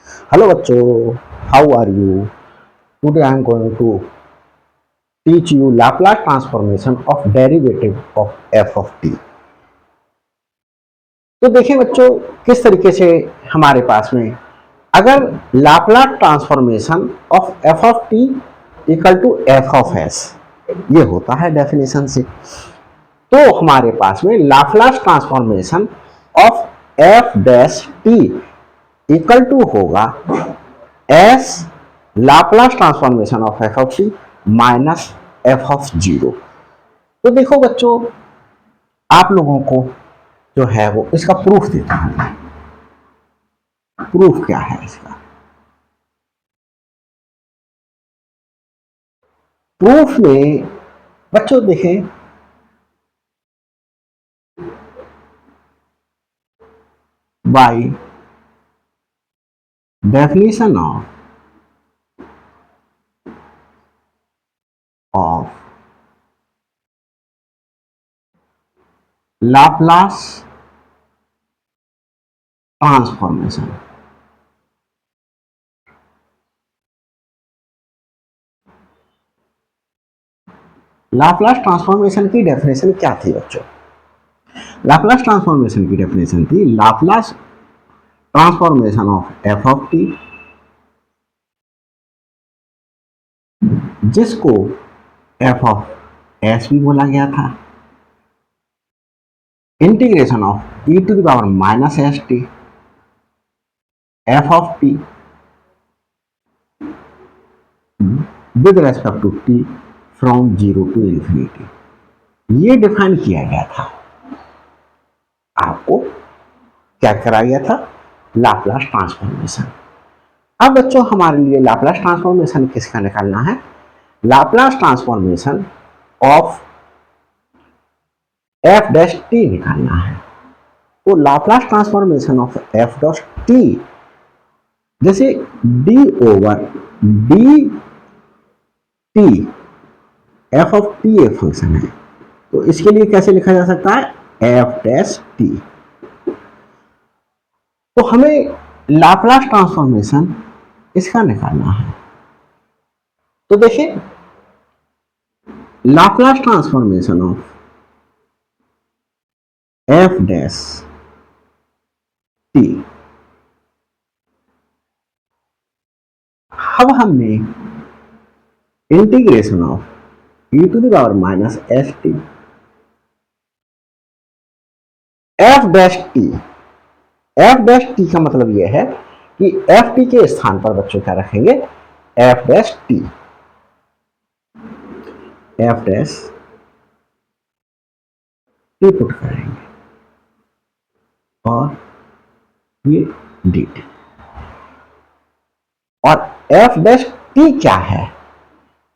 Hello bachcho, how are you? Today I am going to teach you Laplace transformation of derivative of f of t. तो देखिए बच्चों किस तरीके से हमारे पास में अगर Laplace transformation of F of t equal to f of s ये होता है डेफिनेशन से, तो हमारे पास में Laplace transformation of f dash t equal to होगा s Laplace transformation of F of t minus f of zero. तो देखो बच्चों आप लोगों को जो है वो इसका प्रूफ देता हूं। प्रूफ क्या है इसका? प्रूफ में बच्चों देखें by definition of Laplace transformation Laplace transformation की डेफिनेशन क्या थी बच्चों? लाप्लास ट्रांसफॉर्मेशन की डेफिनेशन थी Laplace transformation of F of T जिसको एफ ऑफ एस भी बोला गया था, integration of E to the power minus S T F of T with respect to T from zero to infinity, ये define किया गया था। आपको क्या कराया गया था? Laplace transformation. अब बच्चों हमारे लिए लाप्लास ट्रांसफॉर्मेशन किसका निकालना है? Laplace transformation of f dash t निकालना है। तो Laplace transformation of f dash t जैसे d over D T F of t एक फंक्शन है, तो इसके लिए कैसे लिखा जा सकता है? F dash t. तो हमें लाप्लास ट्रांसफॉर्मेशन इसका निकालना है। तो देखिए Laplace transformation of f dash t, अब हमने integration of E to the power minus S T f dash t. F dash t का मतलब यह है कि एफ टी के स्थान पर बच्चों क्या रखेंगे? F dash t. F dash T put करेंगे और ये डी टी। और एफ डैश टी क्या है?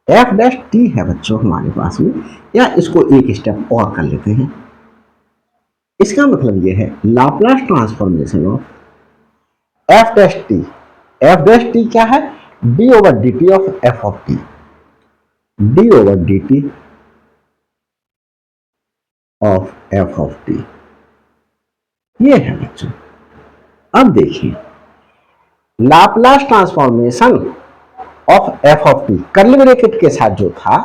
एफ डैश टी है बच्चों हमारे पास में, या इसको एक स्टेप और कर लेते हैं। इसका मतलब यह है Laplace transformation of f dash t. F dash T क्या है? D over D T of F of t. D over D T of F of T ये है बच्चों। अब देखिए Laplace transformation of F of T curly bracket के साथ जो था,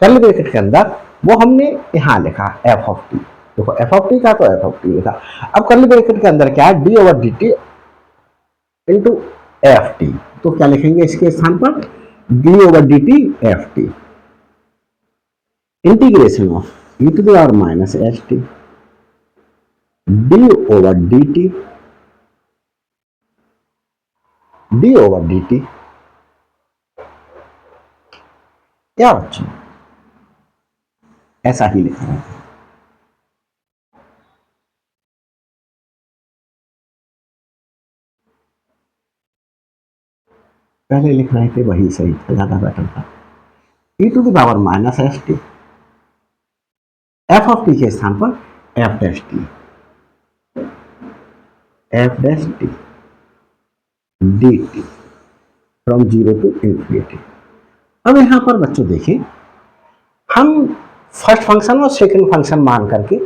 कर्ली ब्रैकेट के अंदर वो हमने यहां लिखा एफ ऑफ टी। देखो एफ ऑफ टी का तो एफ ऑफ टी लिखा। अब कर्ली ब्रैकेट के अंदर क्या है? D over D T into F T. तो क्या लिखेंगे इसके स्थान पर? D over D T F T integration of E to the power minus S T D over D T D over D T. क्या बच्चों ऐसा ही लिखा है। पहले लिख रहे थे वही सही था, ज्यादा बेटर था। E to the power minus S T F of t के स्थान पर f dash t. F dash t d t from zero to infinity. अब यहां पर बच्चों देखें, हम फर्स्ट फंक्शन और सेकंड फंक्शन मान करके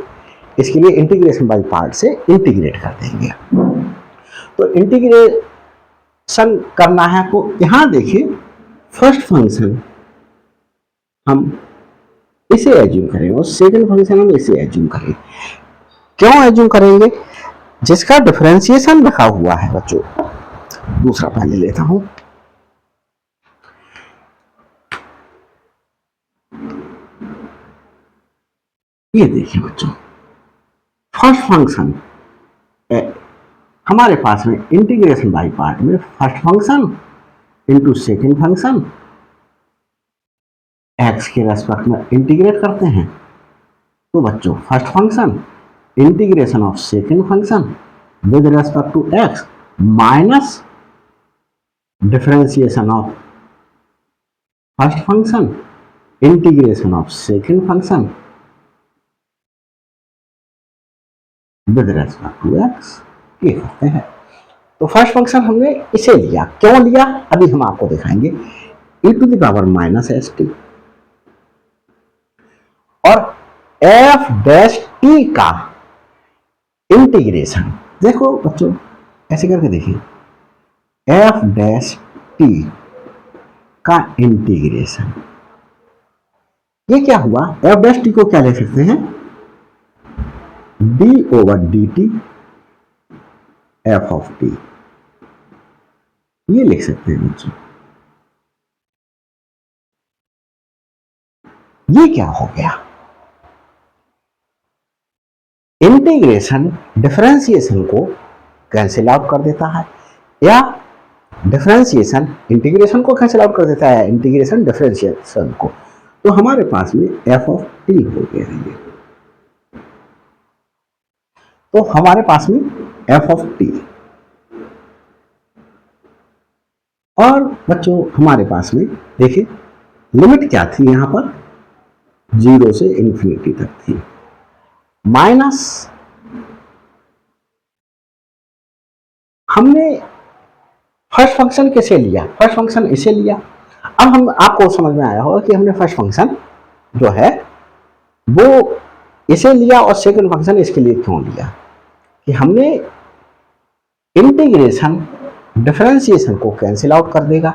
इसके लिए इंटीग्रेशन बाय पार्ट से इंटीग्रेट कर देंगे। तो इंटीग्रेट करना है तो यहां देखिए फर्स्ट फंक्शन हम इसे एज्यूम करेंगे और सेकंड फंक्शन हम इसे एज्यूम करेंगे। क्यों एज्यूम करेंगे? जिसका डिफरेंशिएशन रखा हुआ है बच्चों, दूसरा पहले लेता हूं। ये देखिए बच्चों, फर्स्ट फंक्शन हमारे पास में इंटीग्रेशन बाय पार्ट में first function into second function x के रेस्पेक्ट में इंटीग्रेट करते हैं। तो बच्चों first function integration of second function with respect to x minus differentiation of first function integration of second function with respect to x, ये करते हैं। तो फर्स्ट फंक्शन हमने इसे लिया, क्यों लिया अभी हम आपको दिखाएंगे। e to the power minus S t और एफ डैश टी का इंटीग्रेशन, देखो बच्चों ऐसे करके देखिए, एफ डैश टी का इंटीग्रेशन, ये क्या हुआ, एफ डैश टी को क्या ले सकते हैं, D over D T F of T, ये लिख सकते हैं बच्चों। ये क्या हो गया, इंटीग्रेशन डिफरेंशिएशन को कैंसिल आउट कर देता है, या डिफरेंशिएशन इंटीग्रेशन को कैंसिल आउट कर देता है, इंटीग्रेशन डिफरेंशिएशन को। तो हमारे पास में एफ ऑफ टी हो गया है ये। तो हमारे पास में एफ ऑफ टी, और बच्चों हमारे पास में देखिए लिमिट क्या थी, यहां पर 0 से इंफिनिटी तक थी, माइनस हमने फर्स्ट फंक्शन कैसे लिया, फर्स्ट फंक्शन इसे लिया। अब हम आपको समझ में आया होगा कि हमने फर्स्ट फंक्शन जो है वो इसे लिया और सेकंड फंक्शन इसके लिए क्यों लिया, कि हमने इंटीग्रेशन डिफरेंशिएशन को कैंसिल आउट कर देगा।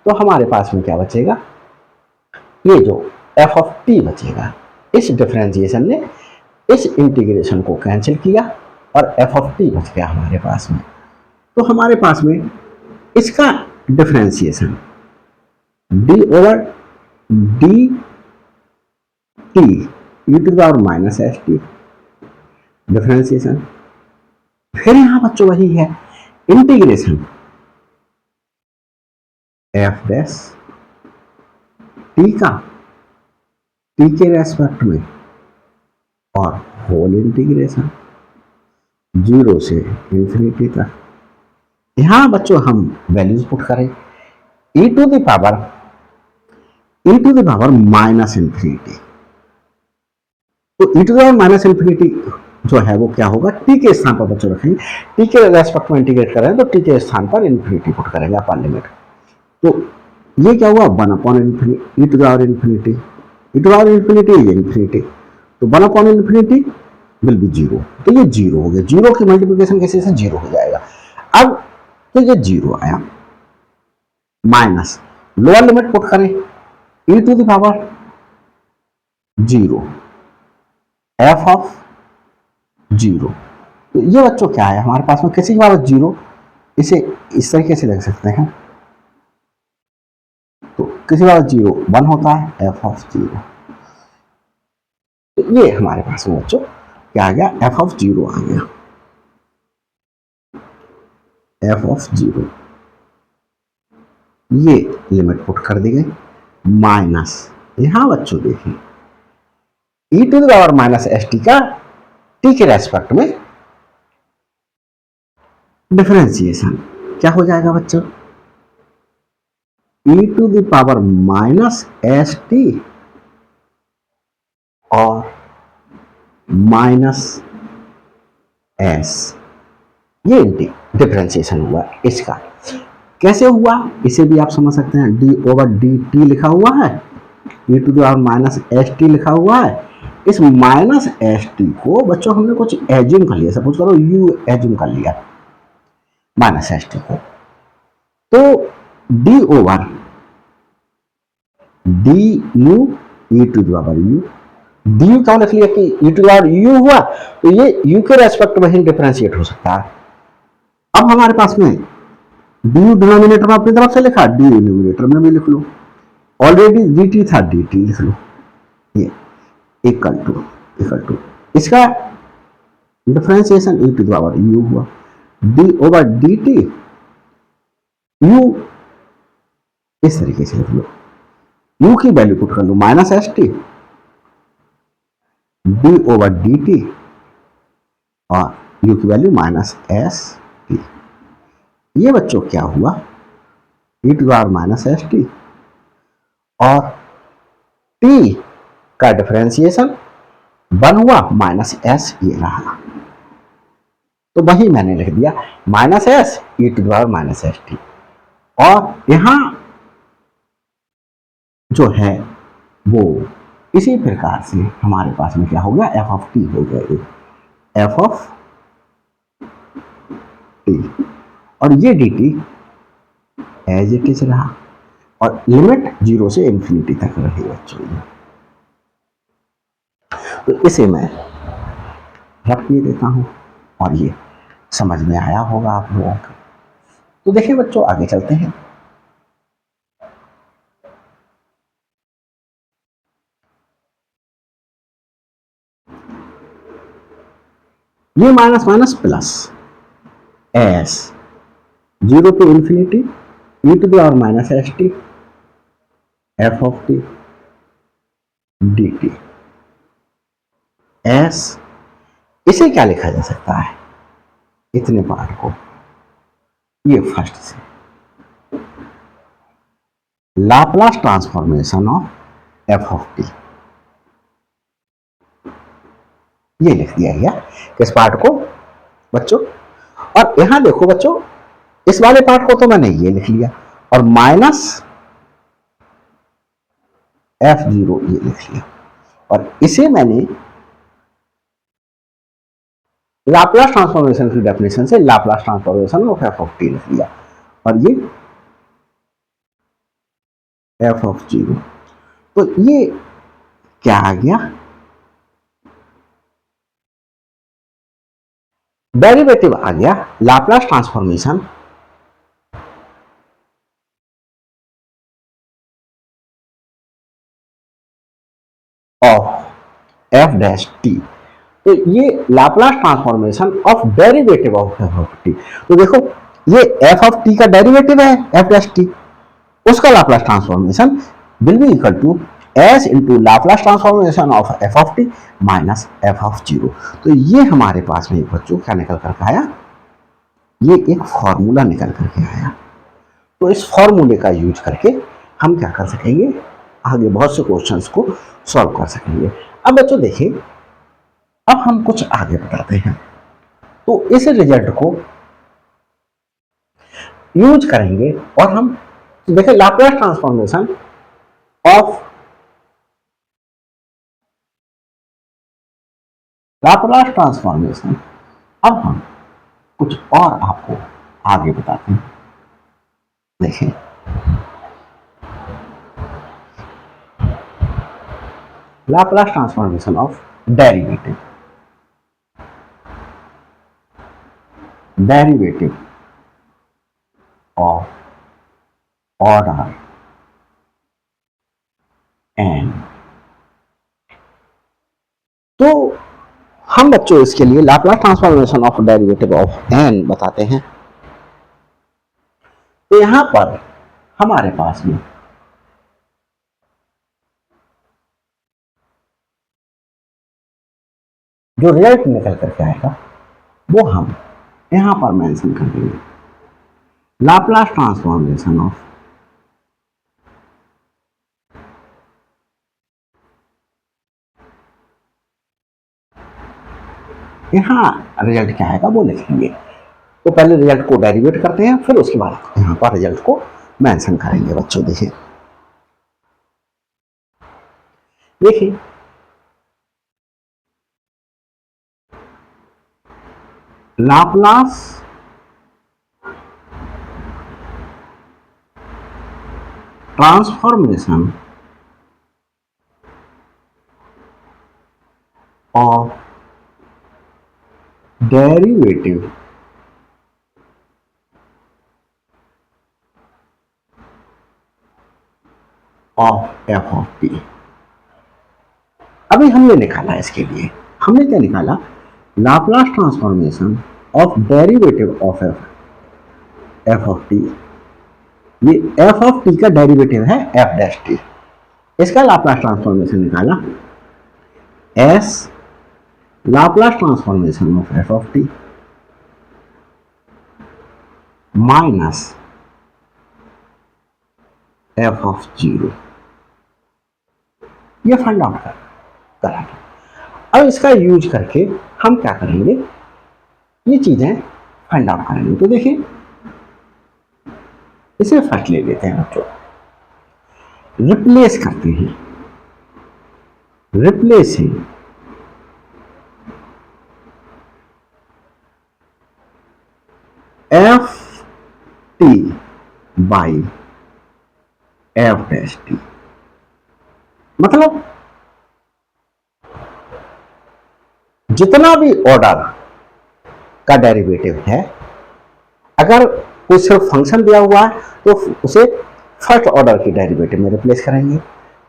तो हमारे पास में क्या बचेगा, ये जो एफ ऑफ टी बचेगा, इस डिफरेंशिएशन ने इस इंटीग्रेशन को कैंसिल किया और एफ ऑफ टी बच गया हमारे पास में। तो हमारे पास में इसका differentiation d over D t e to the power minus S t differentiation, फिर यहां बच्चों वही है इंटीग्रेशन एफ डैश टी का टी के रेस्पेक्ट में और होल इंटीग्रेशन 0 से इंफिनिटी तक। यहां बच्चों हम वैल्यूज पुट करें, e to the power minus infinity, तो e to the power minus infinity जो है वो क्या होगा, टी के स्थान पर बच्चों रखेंगे, टी के रेस्पेक्ट में इंटीग्रेट करें तो टी के स्थान पर इंफिनिटी पुट करेंगे अपर लिमिट। तो ये क्या हुआ, 1 upon infinity, e to the power infinity, e to the power infinity ये इंफिनिटी, तो 1 अपॉन इंफिनिटी विल बी 0, तो ये 0 हो गया, 0 की मल्टीप्लिकेशन कैसे से 0 हो जाएगा। अब तो ये 0 आया, माइनस लोअर लिमिट पुट करें e to the power 0 f of 0, तो ये बच्चों क्या है हमारे पास में, किसी के पावर 0, इसे इस तरीके से लिख सकते हैं, तो किसी का 0 1 होता है एफ ऑफ 0, तो ये हमारे पास में बच्चों क्या आ गया, एफ ऑफ 0 आ गया, एफ ऑफ 0, ये लिमिट पुट कर दी गई, माइनस यहां बच्चों देखिए e to the power minus S t का टी के रेस्पेक्ट में डिफरेंशिएशन क्या हो जाएगा बच्चों, e to the power minus S t और माइनस एस, ये डिफरेंशिएशन हुआ इसका। कैसे हुआ इसे भी आप समझ सकते हैं, डी ओवर डी टी लिखा हुआ है, e to the power minus S t लिखा हुआ है, इस माइनस एस टी को बच्चों हमने कुछ एज्यूम कर लिया, सपोज करो यू एज्यूम कर लिया माइनस एस टी को, तो d over d u e to the power u, d u क्या लिख लिया कि e to the power u हुआ, तो ये यू के रेस्पेक्ट में ही डिफरेंशिएट हो सकता है। अब हमारे पास में डी यू डिनोमिनेटर में अपनी तरफ से लिखा, डी यू न्यूमिनेटर में भी लिख लो, ऑलरेडी डी टी था डी टी लिख लो, ये इक्वल टू इसका differentiation e to the power u हुआ, d over D t u इस तरीके से लिख लो, यू की वैल्यू पुट कर लो minus S T D over D t और यू की वैल्यू माइनस एस टी। ये बच्चों क्या हुआ, e to the power minus S t और टी का डिफरेंशिएशन वन हुआ माइनस एस ये रहा, तो वही मैंने लिख दिया minus s e to the power minus S t. और यहां जो है वो इसी प्रकार से हमारे पास में क्या हो गया, एफ ऑफ टी हो गया, एफ ऑफ टी और ये d t as it is रहा और लिमिट 0 से इंफिनिटी तक रही बच्चों। तो इसे मैं रख दिए देता हूं और ये समझ में आया होगा आप लोगों को। तो देखिए बच्चों आगे चलते हैं। ये minus minus plus s 0 to infinity e to the power minus S T F of t d t s, इसे क्या लिखा जा सकता है, इतने पार्ट को, ये फर्स्ट से Laplace transformation of F of T, ये लिख दिया गया किस पार्ट को बच्चों। और यहां देखो बच्चों इस वाले पार्ट को तो मैंने ये लिख लिया और माइनस एफ जीरो ये लिख लिया और इसे मैंने लाप्लास ट्रांसफॉर्मेशन की डेफिनेशन से Laplace transformation of F of T लिख लिया और ये एफ ऑफ जीरो, तो ये क्या आ गया, डेरिवेटिव आ गया Laplace transformation of f dash t, तो ये Laplace transformation of derivative of F of t. तो देखो ये एफ ऑफ टी का डेरिवेटिव है एफ डैश टी, उसका Laplace transformation will be equal to s into Laplace transformation of F of t minus f of zero. तो ये हमारे पास में बच्चों क्या निकल करके आया, ये एक फॉर्मूला निकल करके आया। तो इस फॉर्मूले का यूज करके हम क्या कर सकेंगे, आगे बहुत से क्वेश्चंस को सॉल्व कर सकेंगे। अब बच्चों देखिए अब हम कुछ आगे बताते हैं। तो इस रिजल्ट को यूज करेंगे और हम देखिए Laplace transformation of Laplace transformation, अब हम कुछ और आपको आगे बताते हैं। देखिए Laplace transformation of derivative of order n. तो हम बच्चों इसके लिए Laplace transformation of derivative of n बताते हैं। तो यहां पर हमारे पास में जो रिजल्ट निकल करके आएगा वो हम यहां पर मेंशन कर देंगे, लाप्लास ट्रांसफॉर्मेशन ऑफ यहां रिजल्ट क्या आएगा वो लिखेंगे। तो पहले रिजल्ट को डेरिवेट करते हैं फिर उसके बाद यहां पर रिजल्ट को मेंशन करेंगे बच्चों। देखिए देखिए Laplace transformation of derivative of F of T. अभी हमने निकाला इसके लिए, हमने क्या निकाला, Laplace transformation of derivative of F of T. ये एफ ऑफ टी का डेरिवेटिव है एफ डैश टी, इसका लाप्लास ट्रांसफॉर्मेशन निकाला, S Laplace transformation of F of t minus f of zero, ये फाइंड आउट करा। अब इसका यूज करके हम क्या करेंगे, ये चीजें फाइंड आउट करेंगे। तो देखिए, इसे फर्स्ट ले लेते हैं बच्चों, रिप्लेस करते हैं, replacing F T by F dash T. मतलब जितना भी ऑर्डर का डेरिवेटिव है, अगर कोई सिर्फ फंक्शन दिया हुआ है तो उसे फर्स्ट ऑर्डर की डेरिवेटिव में रिप्लेस करेंगे,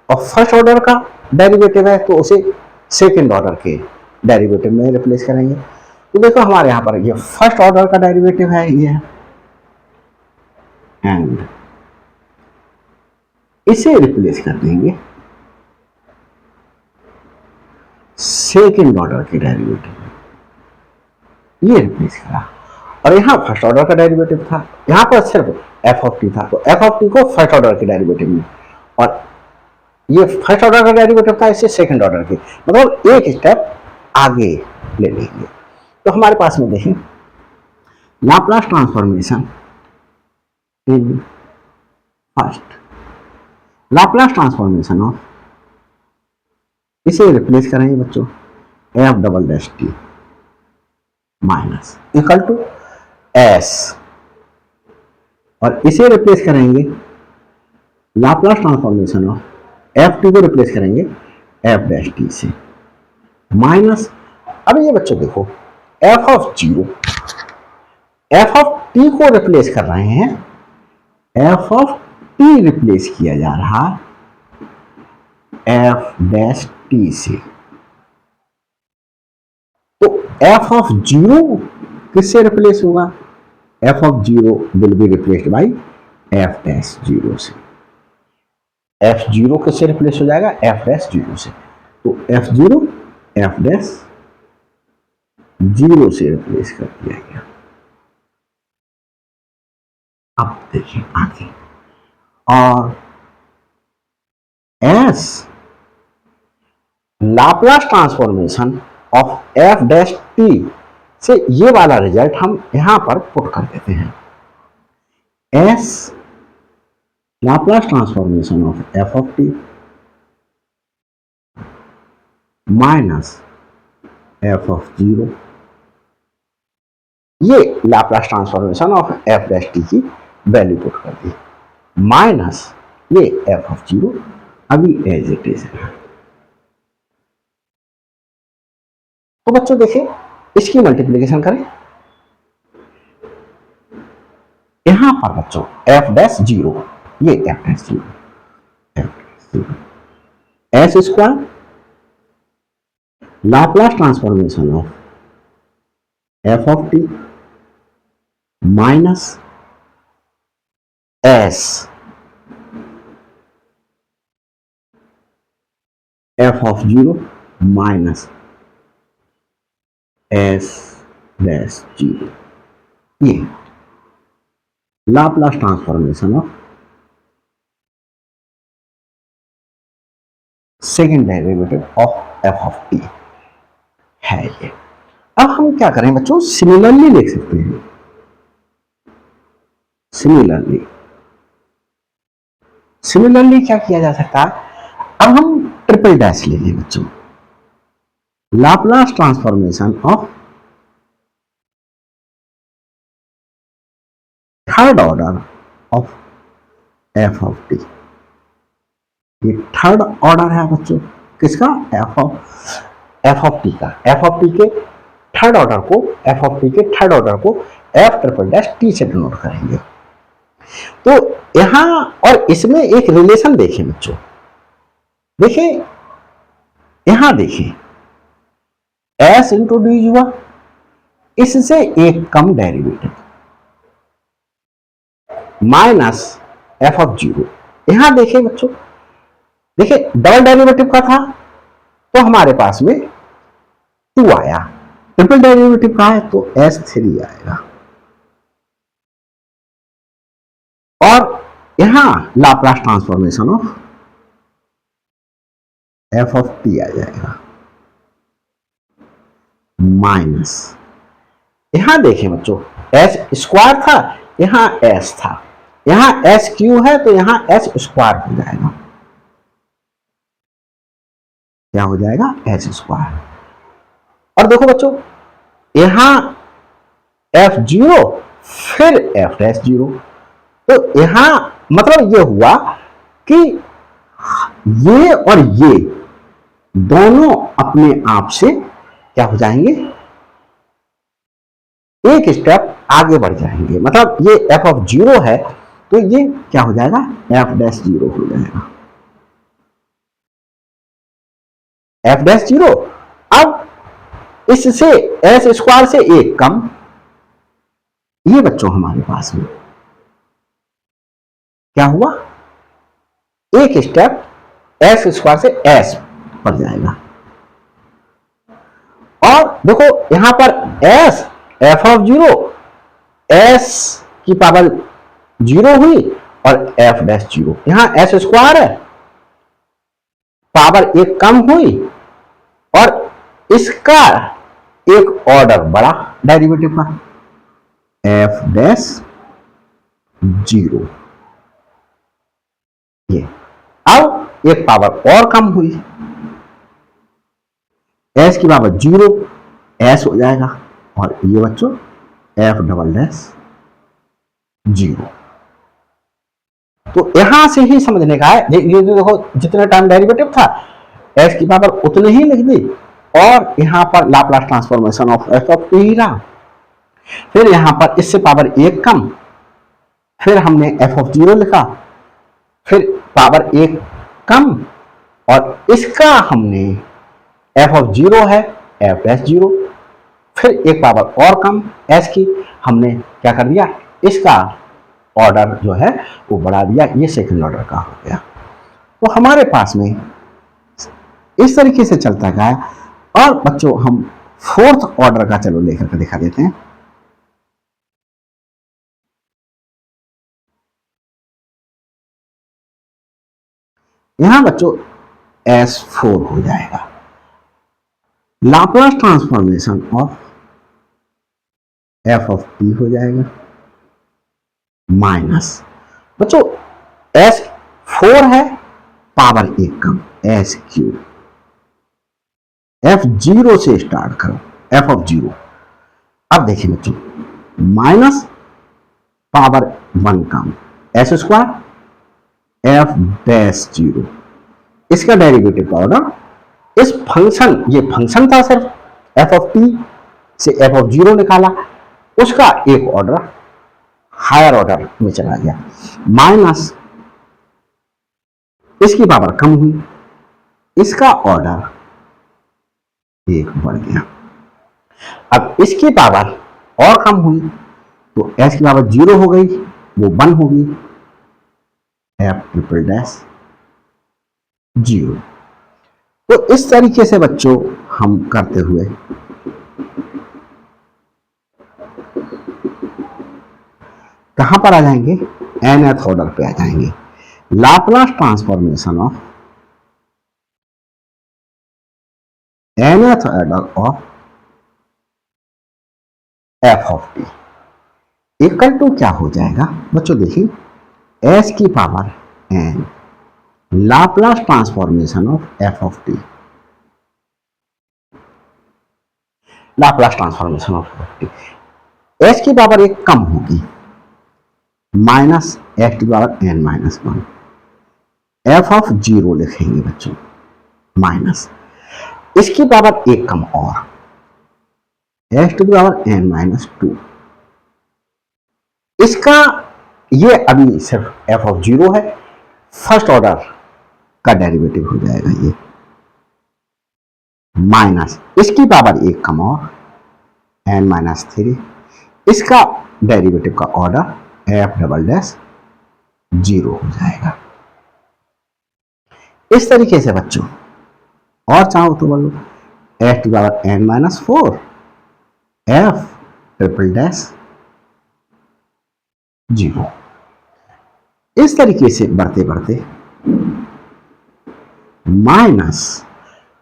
और फर्स्ट ऑर्डर का डेरिवेटिव है तो उसे सेकंड ऑर्डर के डेरिवेटिव में रिप्लेस करेंगे। तो देखो हमारे यहां पर ये फर्स्ट ऑर्डर का डेरिवेटिव है, ये है, एंड इसे रिप्लेस कर देंगे सेकंड ऑर्डर के डेरिवेटिव में, ये रिप्लेस करा। और यहां फर्स्ट ऑर्डर का डेरिवेटिव था, यहां पर सिर्फ एफ ऑफ टी था, तो एफ ऑफ टी को फर्स्ट ऑर्डर के डेरिवेटिव में, और ये फर्स्ट ऑर्डर का डेरिवेटिव था, इसे सेकंड ऑर्डर के, मतलब एक स्टेप आगे ले लेंगे। तो हमारे पास में देखें, Laplace transformation in first Laplace transformation of, इसे रिप्लेस करेंगे बच्चों f double dash t minus equal to s, और इसे रिप्लेस करेंगे Laplace transformation of f t को रिप्लेस करेंगे एफ डैश टी से माइनस। अब ये बच्चों देखो, f of zero, f of t को रिप्लेस कर रहे हैं, एफ ऑफ टी रिप्लेस किया जा रहा एफ डैश टी से, तो एफ ऑफ जीरो किससे रिप्लेस होगा, F of zero will be replaced by F dash zero से। एफ जीरो किससे रिप्लेस हो जाएगा, एफ डैश जीरो से, तो F zero f dash zero से रिप्लेस कर दिया गया। अब देखिए आगे, और S Laplace transformation of f dash t से ये वाला रिजल्ट हम यहां पर पुट कर देते हैं, s Laplace transformation of F of t minus f of zero, ये Laplace transformation of f dash t की वैल्यू पुट कर दी, माइनस ये एफ ऑफ जीरो अभी एज इट इज है। तो बच्चों देखिए, इसकी मल्टीप्लीकेशन करें, यहां पर बच्चों एफ डैश जीरो, ये f dash zero, f dash zero, s square Laplace transformation of F of t minus s f of zero minus s dash zero, ये Laplace transformation of second derivative of F of t है ये। अब हम क्या करें बच्चों, similarly लिख सकते हैं, सिमिलरली क्या किया जा सकता है, अब हम ट्रिपल डैश ले लें बच्चों, Laplace transformation of third order of F of T, ये थर्ड ऑर्डर है बच्चों, किसका? एफ ऑफ टी का। एफ ऑफ टी के थर्ड ऑर्डर को, एफ ऑफ टी के थर्ड ऑर्डर को एफ ट्रिपल डैश टी से डिनोट करेंगे। तो यहां और इसमें एक रिलेशन देखें बच्चों, देखिए यहां देखिए एस इंट्रोड्यूस हुआ, इससे एक कम derivative minus f of zero. यहां देखिए बच्चों, देखिए डबल डेरिवेटिव का था तो हमारे पास में 2 आया, ट्रिपल डेरिवेटिव का है तो S3 आएगा। और यहां Laplace transformation of F of t आ जाएगा माइनस, यहां देखें बच्चों एस स्क्वायर था, यहां एस था, यहां एस क्यू है तो यहां एस स्क्वायर हो जाएगा। क्या हो जाएगा? S square. और देखो बच्चों यहां एफ जीरो फिर एफ डैश जीरो, तो यहां मतलब ये हुआ कि ये और ये दोनों अपने आप से क्या हो जाएंगे? एक स्टेप आगे बढ़ जाएंगे। मतलब ये एफ ऑफ जीरो है तो ये क्या हो जाएगा? एफ डैश जीरो हो जाएगा, एफ डैश जीरो। अब इससे एस स्क्वायर से एक कम, ये बच्चों हमारे पास में क्या हुआ? एक स्टेप एस स्क्वायर से एस बढ़ जाएगा। और देखो यहां पर S f of zero S की पावर जीरो हुई और एफ डैश जीरो, यहां एस स्क्वायर है, पावर एक कम हुई और इसका एक ऑर्डर बढ़ा डेरिवेटिव का, एफ डैश जीरो। ये अब एक पावर और कम हुई, एस की पावर जीरो एस हो जाएगा और ये बच्चों एफ डबल डैश जीरो। तो यहां से ही समझने का है, ये जो देखो जितना टाइम डेरिवेटिव था एस की पावर उतने ही लिख दी और यहां पर Laplace transformation of F of T रहा, फिर यहां पर इससे पावर एक कम, फिर हमने एफ ऑफ जीरो लिखा, फिर पावर एक कम और इसका हमने एफ ऑफ जीरो है एफ डैश जीरो, फिर एक पावर और कम एस की, हमने क्या कर दिया? इसका ऑर्डर जो है वो बढ़ा दिया, ये सेकंड ऑर्डर का हो गया। तो हमारे पास में इस तरीके से चलता गया। और बच्चों हम फोर्थ ऑर्डर का चलो लेकर के दिखा देते हैं। यहां बच्चों S4 हो जाएगा, Laplace transformation of F of t हो जाएगा माइनस, बच्चों S4 है पावर एक कम एस क्यू, एफ जीरो से स्टार्ट करो, एफ ऑफ जीरो। अब देखिए बच्चों माइनस पावर वन कम s square f dash zero, इसका डेरिवेटिव का ऑर्डर, इस फंक्शन, ये फंक्शन था सिर्फ एफ ऑफ टी से एफ ऑफ जीरो निकाला, उसका एक ऑर्डर हायर ऑर्डर में चला गया माइनस, इसकी पावर कम हुई, इसका ऑर्डर एक बढ़ गया। अब इसकी पावर और कम हुई तो एस की पावर जीरो हो गई, वो वन होगी, एफ ट्रिपल डैश जीरो। तो इस तरीके से बच्चों हम करते हुए कहां पर आ जाएंगे? nth ऑर्डर पे आ जाएंगे, Laplace transformation of nth order of F of t equal to क्या हो जाएगा बच्चों? देखिए एस की power n Laplace transformation of F of t, Laplace transformation of f t, s की पावर एक कम होगी माइनस एक्स की power n minus one, f of zero लिखेंगे बच्चों, माइनस इसकी पावर एक कम और x to the power n minus two. इसका ये अभी सिर्फ एफ ऑफ जीरो है, फर्स्ट ऑर्डर का डेरिवेटिव हो जाएगा ये, माइनस इसकी पावर एक कम और एन माइनस थ्री, इसका डेरिवेटिव का order F double dash zero हो जाएगा। इस तरीके से बच्चों, और चाहो तो बोलो f to power n minus four f triple dash zero. इस तरीके से बढ़ते बढ़ते माइनस,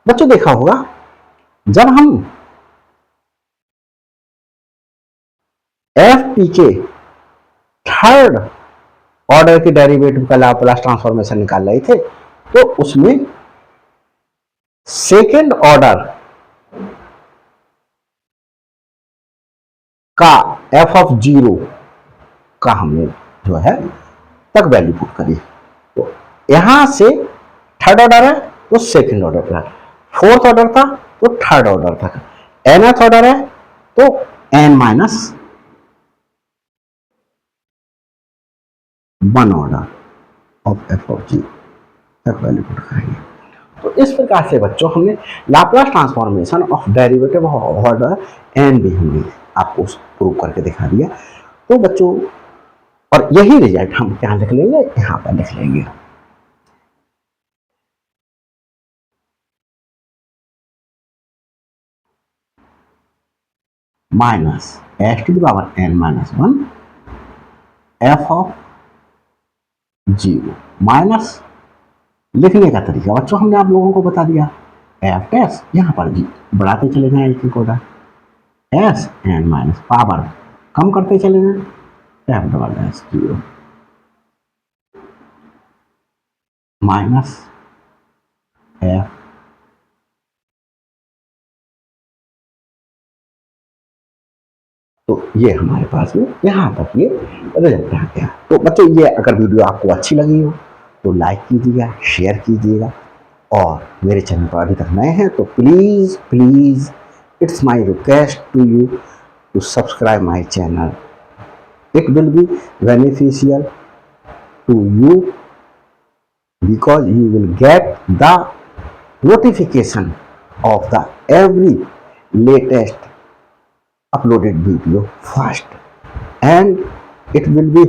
बच्चों देखा होगा जब हम एफ पी के थर्ड ऑर्डर के डेरिवेटिव का लाप्लास ट्रांसफॉर्मेशन निकाल रहे थे, तो उसमें सेकेंड ऑर्डर का एफ ऑफ जीरो का हमने जो है तक वैल्यू पुट करी। तो यहां से थर्ड ऑर्डर है तो सेकेंड ऑर्डर था, फोर्थ ऑर्डर था तो थर्ड ऑर्डर था, nth ऑर्डर है तो n minus one order of F of g तक वैल्यू पुट करेंगे। तो इस प्रकार से बच्चों हमने Laplace transformation of derivative of order n भी हमने आपको प्रूव करके दिखा दिया। तो बच्चों, और यही रिजल्ट हम क्या लिख लेंगे, यहां पर लिख लेंगे minus x to the power n minus one f of zero. Minus लिखने का तरीका बच्चों हमने आप लोगों को बता दिया, एफ एस यहां पर जी बढ़ाते चले जाए एक order, s n minus power कम करते चले जाए f double s zero minus f तो ये हमारे पास में यहाँ तक ये रिजल्ट आ गया। तो बच्चों, ये अगर वीडियो आपको अच्छी लगी हो तो लाइक कीजिएगा, शेयर कीजिएगा, और मेरे चैनल पर अभी तक नए हैं तो please please it's my request to you to subscribe my channel. It will be beneficial to you because you will get the notification of the every latest uploaded video first, and it will be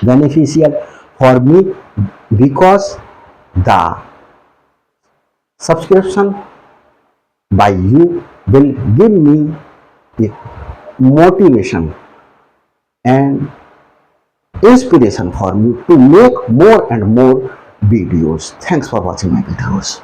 beneficial for me because the subscription by you will give me a motivation and inspiration for me to make more and more videos. Thanks for watching my videos.